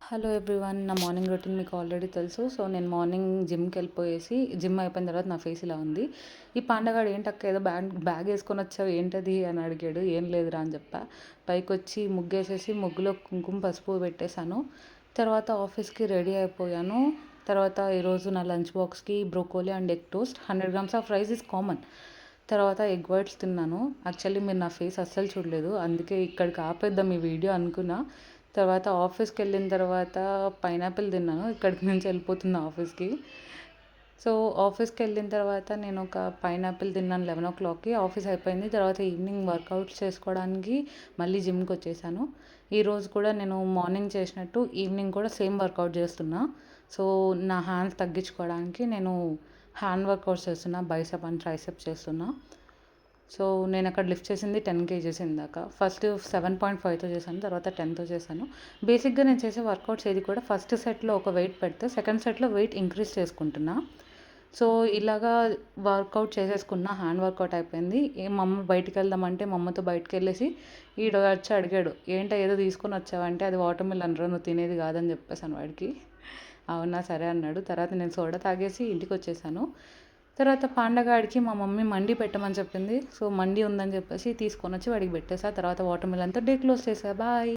Hello everyone. నా morning routine మీకు already తెలుసు. సో, నేను మార్నింగ్ జిమ్‌కెళ్ళిపోయేసి, జిమ్ అయిపోయిన తర్వాత నా ఫేస్ ఇలా ఉంది. ఈ పాండగాడు "ఏంటక్క ఏదో బ్యాగ్ యేసుకొనొచ్చావు ఏంటది?" అని అడిగాడు. "ఏం లేదురా" అని చెప్పా. పైకొచ్చి ముగ్గేసేసి, ముగ్గులో కుంకుమ, పసుపు పెట్టేశాను. తర్వాత ఆఫీస్‌కి రెడీ అయిపోయాను. తర్వాత ఈరోజు నా లంచ్ బాక్స్‌కి broccoli and egg toast, 100 grams of rice is common. తర్వాత ఎగ్ వైట్స్ తిన్నాను. యాక్చువల్లీ మీరు నా ఫేస్ అస్సలు చూడలేదు. అందుకే ఇక్కడికి ఆపేద్దాం ఈ వీడియో అనుకున్నా. తర్వాత ఆఫీస్‌కెళ్ళిన తర్వాత పైనాపిల్ తిన్నాను. ఇక్కడికి నుంచి వెళ్ళిపోతున్నా ఆఫీస్‌కి. సో, ఆఫీస్‌కెళ్ళిన తర్వాత నేను ఒక పైనాపిల్ తిన్నాను 11:00కి. ఆఫీస్ అయిపోయింది. తర్వాత ఈవినింగ్ వర్కౌట్స్ చేసుకోవడానికి మళ్ళీ జిమ్‌కొచ్చేసాను. ఈరోజు కూడా నేను మార్నింగ్ చేసినట్టు ఈవినింగ్ కూడా సేమ్ వర్కౌట్ చేస్తున్నా. సో, నా హ్యాండ్స్ తగ్గించుకోవడానికి నేను హ్యాండ్ వర్కౌట్స్ చేస్తున్నా. బైసెప్ అండ్ ట్రైసెప్ చేస్తున్నా. సో, నేనక్కడ లిఫ్ట్ చేసింది 10 కేజీస్ ఇందాక. ఫస్ట్ 7.5తో చేశాను. తర్వాత 10తో చేశాను. బేసిక్‌గా నేను చేసే వర్కౌట్స్ ఏది కూడా ఫస్ట్ సెట్‌లో ఒక వెయిట్ పెడితే, సెకండ్ సెట్‌లో వెయిట్ ఇంక్రీజ్ చేసుకుంటున్నా. సో, ఇలాగా వర్కౌట్ చేసేసుకున్నా. హ్యాండ్ వర్కౌట్ అయిపోయింది. మా అమ్మ బయటికెళ్దామంటే మా అమ్మతో బయటికెళ్ళేసి ఈడొచ్చి అడిగాడు. "ఏంటా ఏదో తీసుకొనొచ్చావంటే, అది వాటర్ మిలన్ రా, నువ్వు తినేది కాదని" చెప్పేసాను వాడికి. అవునా సరే అన్నాడు. తర్వాత నేను సోడా తాగేసి ఇంటికొచ్చేసాను. తర్వాత పాండగాడికి మా మమ్మీ మండి పెట్టమని చెప్పింది. సో, మండి ఉందని చెప్పేసి తీసుకొనొచ్చి వాడికి పెట్టేసా. తర్వాత వాటర్ మిలన్‌తో డే క్లోజ్ చేశా. బాయ్.